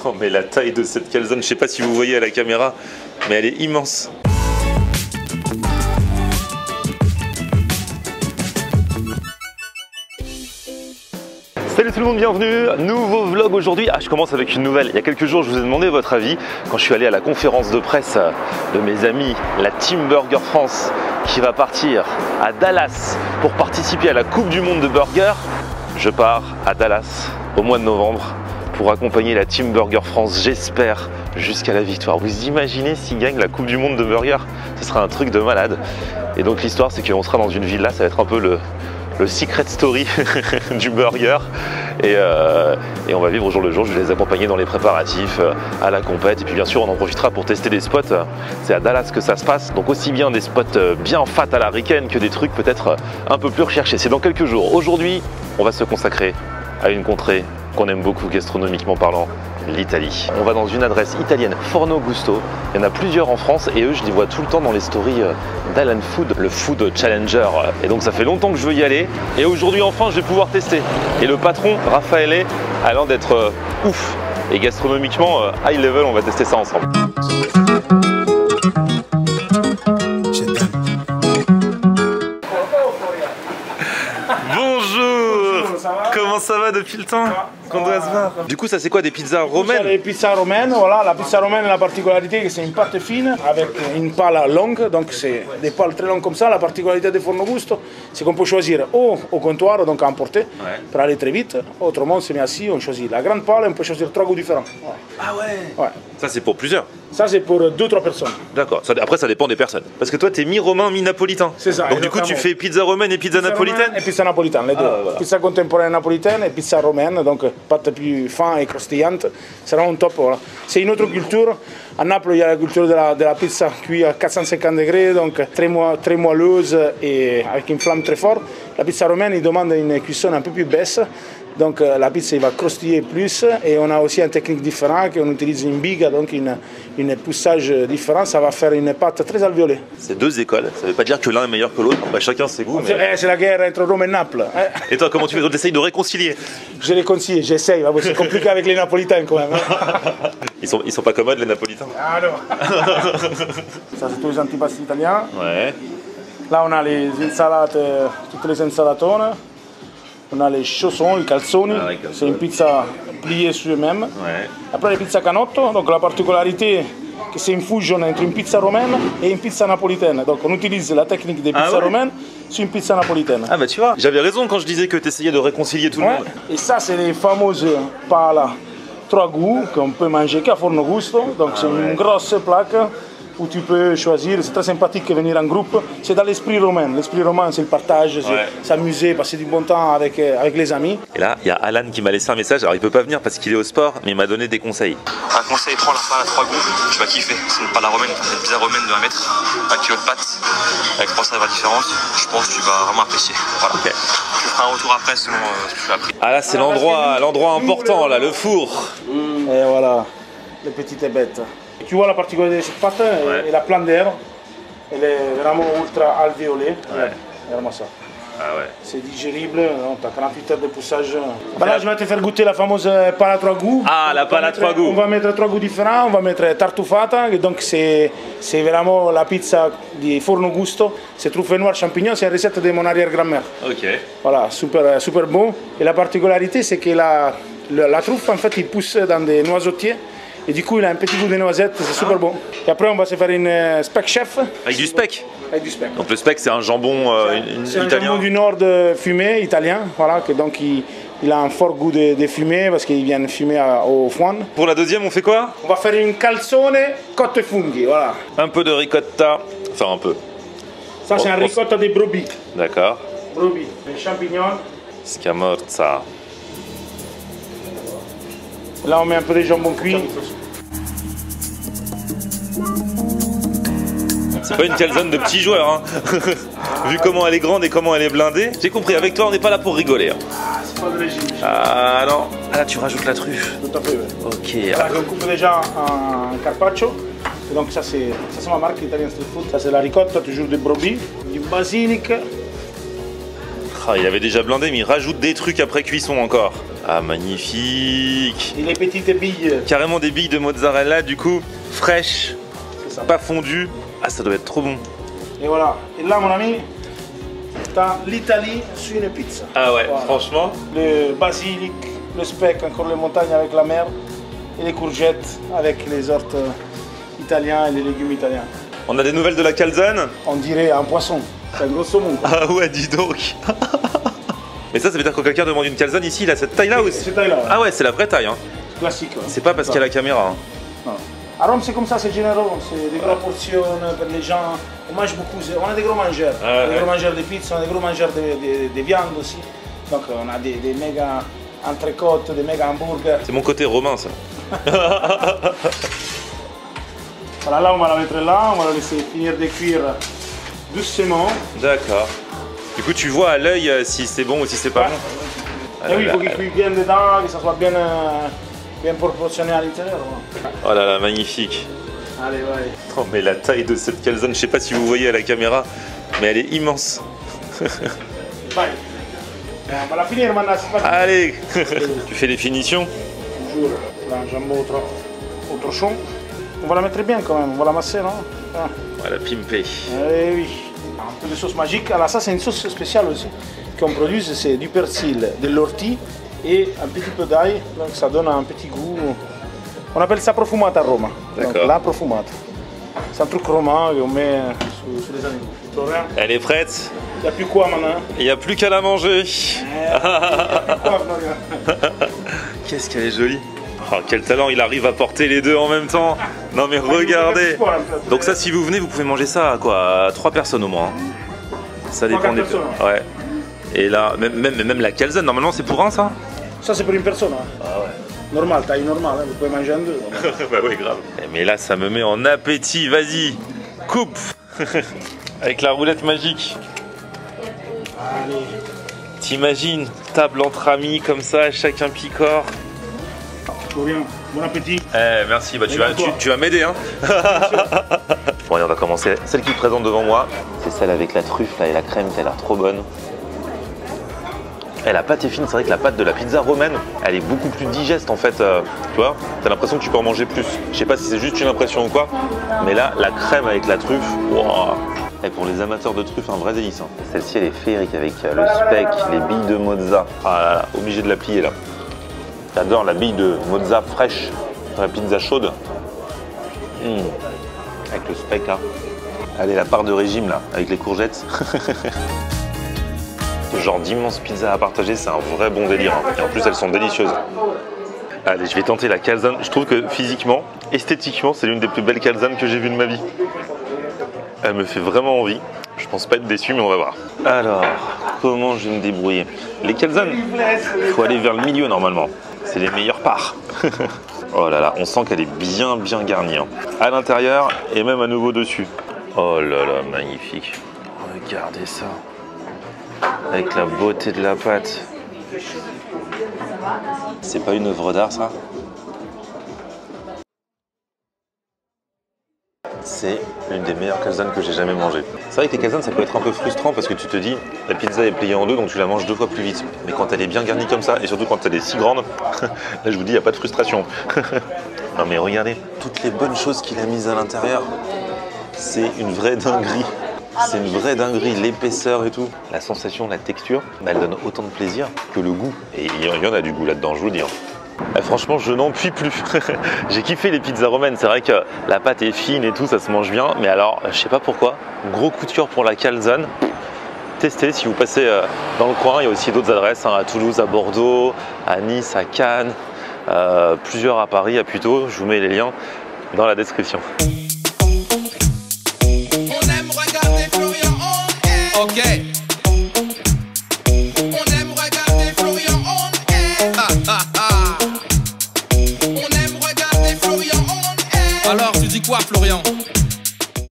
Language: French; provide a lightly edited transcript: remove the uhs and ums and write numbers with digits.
Non mais la taille de cette calzone, je sais pas si vous voyez à la caméra, mais elle est immense. Salut tout le monde, bienvenue, nouveau vlog aujourd'hui. Je commence avec une nouvelle. Il y a quelques jours, je vous ai demandé votre avis quand je suis allé à la conférence de presse de mes amis, la Team Burger France, qui va partir à Dallas pour participer à la Coupe du Monde de Burger. Je pars à Dallas au mois de novembre pour accompagner la Team Burger France, j'espère, jusqu'à la victoire. Vous imaginez s'ils gagnent la Coupe du Monde de Burger? Ce sera un truc de malade. Et donc l'histoire, c'est qu'on sera dans une villa, ça va être un peu le secret story du burger et on va vivre au jour le jour. Je vais les accompagner dans les préparatifs à la compète et puis bien sûr on en profitera pour tester des spots. C'est à Dallas que ça se passe, donc aussi bien des spots bien fat à l'américaine que des trucs peut-être un peu plus recherchés. C'est dans quelques jours. Aujourd'hui on va se consacrer à une contrée qu'on aime beaucoup gastronomiquement parlant, l'Italie. On va dans une adresse italienne, Forno Gusto. Il y en a plusieurs en France et eux je les vois tout le temps dans les stories d'Alan Food, le Food Challenger. Et donc ça fait longtemps que je veux y aller et aujourd'hui enfin je vais pouvoir tester. Et le patron, Raffaele, a l'air d'être ouf. Et gastronomiquement, high level, on va tester ça ensemble. Comment ça va depuis le temps qu'on doit se voir? Du coup, ça c'est quoi, des pizzas romaines? Les pizzas romaines, voilà. La pizza romaine, la particularité, c'est une pâte fine avec une pâle longue, donc c'est des pâles très longues comme ça. La particularité de Forno Gusto, c'est qu'on peut choisir ou au comptoir, donc à emporter, pour aller très vite. Autrement, c'est mis assis, on choisit la grande pâle et on peut choisir 3 goûts différents. Voilà. Ah ouais. Ça c'est pour plusieurs? Ça c'est pour 2-3 personnes. D'accord, après ça dépend des personnes. Parce que toi t'es mi-romain, mi-napolitain. C'est ça. Donc du coup tu fais pizza romaine et pizza napolitaine? Et pizza napolitaine, les deux. Voilà. Pizza contemporaine napolitaine et pizza romaine, donc pâte plus fin et croustillante. C'est vraiment top. Voilà. C'est une autre culture. À Naples, il y a la culture de la pizza cuite à 450 degrés, donc très moelleuse et avec une flamme très forte. La pizza romaine, il demande une cuisson un peu plus basse. Donc la pizza il va croustiller plus et on a aussi une technique différente qu'on utilise une biga, donc une poussage différent, ça va faire une pâte très alvéolée. C'est deux écoles, ça ne veut pas dire que l'un est meilleur que l'autre, chacun ses goûts. Mais... C'est la guerre entre Rome et Naples. Et toi comment tu fais? Tu essayes de réconcilier? Je les conseille, j'essaye, c'est compliqué avec les Napolitains quand même. Ils sont pas commodes les Napolitains? Ah non. Ça c'est tous les antipasti italiens. Ouais. Là on a les insalades, toutes les insalatones. On a les chaussons, les calzoni, c'est une pizza pliée sur eux-mêmes. Ouais. Après les pizzas canotto, donc la particularité que c'est une fusion entre une pizza romaine et une pizza napolitaine. Donc on utilise la technique des pizzas romaines sur une pizza napolitaine. Ah bah tu vois, j'avais raison quand je disais que tu essayais de réconcilier tout le monde. Et ça c'est les fameuses pala 3 goûts qu'on peut manger qu'à Forno Gusto. Donc c'est une grosse plaque où tu peux choisir, c'est très sympathique de venir en groupe, c'est dans l'esprit romain. L'esprit romain, c'est le partage, c'est s'amuser, passer du bon temps avec les amis. Et là, il y a Alan qui m'a laissé un message, alors il peut pas venir parce qu'il est au sport, mais il m'a donné des conseils. Un conseil, prends la pâte à 3 goûts, tu vas kiffer. C'est une pâte romaine, c'est une pizza romaine de 1 mètre, 1 kilo de pâte, avec 3 saveurs différentes. Je pense que tu vas vraiment apprécier. Voilà. Okay. Tu feras un retour après selon ce que tu as appris. Ah là, c'est l'endroit important, là, le four. Et voilà, les petites bêtes. Tu vois la particularité de cette pâte, et la plante d'air, elle est vraiment ultra alvéolée. C'est vraiment ça. Ah ouais. C'est digérible, tu as 48 heures de poussage. Bah là, je vais te faire goûter la fameuse pâle à 3 goûts. Ah, la pâle à 3 goûts. On va mettre 3 goûts différents, on va mettre tartufata, donc c'est vraiment la pizza di Forno Gusto. C'est truffes noires, champignons, c'est une recette de mon arrière-grand-mère. Ok. Voilà, super bon. Et la particularité, c'est que la truffe, en fait, il pousse dans des noisetiers. Et du coup, il a un petit goût de noisette, c'est super bon. Et après, on va se faire une speck chef. Avec du speck? Avec du speck. Donc le speck, c'est un jambon c'est un italien? jambon du nord de fumé, italien. Voilà, que donc il a un fort goût de fumée parce qu'il vient fumer au foin. Pour la deuxième, on fait quoi? On va faire une calzone cotte e funghi, voilà. Un peu de ricotta, enfin un peu. Ça, c'est un ricotta de brebis. D'accord. Brebis, les champignons. Scamorza. Là, on met un peu de jambon cuit. C'est pas une calzone de petits joueurs, hein. Vu comment elle est grande et comment elle est blindée. J'ai compris, avec toi, on n'est pas là pour rigoler. Hein. Ah, c'est pas de régime. Ah non. Ah là, tu rajoutes la truffe. Tout à fait, oui. Ok. Là, on coupe déjà un carpaccio. Et donc, ça, c'est ma marque Italian Street Food. Ça, c'est la ricotta, toujours de brebis, du basilic. Ah, il avait déjà blindé, mais il rajoute des trucs après cuisson encore. Ah, magnifique. Et les petites billes. Carrément des billes de mozzarella, du coup, fraîches, pas fondues. Ah, ça doit être trop bon. Et voilà. Et là, mon ami, t'as l'Italie sur une pizza. Ah ouais, voilà. Franchement. Le basilic, le speck, encore les montagnes avec la mer, et les courgettes avec les orties italiens et les légumes italiens. On a des nouvelles de la calzone? On dirait un poisson, c'est un gros saumon. Ah ouais, dis donc. Mais ça veut dire que quelqu'un demande une calzone ici, il a cette taille-là aussi? Cette taille-là, ouais. Ah ouais, c'est la vraie taille. Hein. Classique. Ouais. C'est pas parce qu'il y a la caméra. Hein. Non. À Rome, c'est comme ça, c'est généreux, c'est des grosses portions pour les gens. On mange beaucoup, on a des gros mangeurs. Des gros mangeurs de pizza, on a des gros mangeurs de viande aussi. Donc on a des méga entrecôtes, des méga hamburgers. C'est mon côté romain, ça. Voilà, là on va la mettre là, on va la laisser finir de cuire doucement. D'accord. Du coup, tu vois à l'œil si c'est bon ou si c'est pas bon. Et oui, il faut qu'il cuise bien dedans, que ça soit bien, bien proportionné à l'intérieur. Oh là là, magnifique. Allez, ouais. Oh, mais la taille de cette calzone, je sais pas si vous voyez à la caméra, mais elle est immense. Bye. On va la finir maintenant, c'est pas Allez. Tu fais les finitions? Toujours, là, jambon au torchon. On va la mettre bien quand même, on va la masser, non? Ah. On va la pimper. Eh oui. Un peu de sauce magique. Alors ça, c'est une sauce spéciale aussi qu'on produit, c'est du persil, de l'ortie et un petit peu d'ail, donc ça donne un petit goût. On appelle ça profumata à Rome. D'accord. La profumata. C'est un truc romain qu'on met sur les animaux. Florian, Elle est prête? il n'y a plus quoi maintenant? Il n'y a plus qu'à la manger. Quoi, Florian? Qu'est-ce qu'elle est jolie. Oh, quel talent, il arrive à porter les deux en même temps. Non mais regardez. Donc ça, si vous venez, vous pouvez manger ça à quoi? À 3 personnes au moins. Ça dépend des personnes. Ouais. Et là, même la calzone, normalement c'est pour un ça? Ça c'est pour une personne. Hein. Ah ouais. Normal, taille normale, hein. Vous pouvez manger en deux. Bah oui, grave. Mais là, ça me met en appétit, vas-y. Coupe. Avec la roulette magique. Allez. T'imagines, table entre amis comme ça, chacun picore. Florian, bon appétit. Eh, merci, bah, tu vas m'aider. Hein. Bon, allez, on va commencer. Celle qui se présente devant moi, c'est celle avec la truffe là, et la crème qui a l'air trop bonne. Et la pâte est fine, c'est vrai que la pâte de la pizza romaine, elle est beaucoup plus digeste en fait. Tu vois, t'as l'impression que tu peux en manger plus. Je sais pas si c'est juste une impression ou quoi, mais là, la crème avec la truffe, wow. Et pour les amateurs de truffes, un vrai délice. Hein. Celle-ci, elle est féerique avec le speck, les billes de mozza. Ah là là, obligé de la plier là. J'adore la bille de mozza fraîche dans la pizza chaude. Avec le speck là. Allez, la part de régime là, avec les courgettes. Ce genre d'immense pizza à partager, c'est un vrai bon délire. Hein. Et en plus, elles sont délicieuses. Allez, je vais tenter la calzone. Je trouve que physiquement, esthétiquement, c'est l'une des plus belles calzones que j'ai vues de ma vie. Elle me fait vraiment envie. Je pense pas être déçu, mais on va voir. Alors, comment je vais me débrouiller? Les calzones, il faut aller vers le milieu normalement. C'est les meilleures parts. Oh là là, on sent qu'elle est bien garnie. Hein. À l'intérieur et même à nouveau dessus. Oh là là, magnifique. Regardez ça. Avec la beauté de la pâte. C'est pas une œuvre d'art ça? C'est l'une des meilleures calzones que j'ai jamais mangées. C'est vrai que les calzones, ça peut être un peu frustrant parce que tu te dis, la pizza est pliée en deux, donc tu la manges 2 fois plus vite. Mais quand elle est bien garnie comme ça, et surtout quand elle est si grande, là je vous dis, il n'y a pas de frustration. Non mais regardez, toutes les bonnes choses qu'il a mises à l'intérieur, c'est une vraie dinguerie. C'est une vraie dinguerie, l'épaisseur et tout. La sensation, la texture, bah, elle donne autant de plaisir que le goût. Et il y en a du goût là-dedans, je vous le dis. Et franchement, je n'en puis plus. J'ai kiffé les pizzas romaines. C'est vrai que la pâte est fine et tout, ça se mange bien. Mais alors, je sais pas pourquoi, gros coup de cœur pour la calzone. Testez si vous passez dans le coin. Il y a aussi d'autres adresses, hein, à Toulouse, à Bordeaux, à Nice, à Cannes, plusieurs à Paris, à Puteaux. Je vous mets les liens dans la description.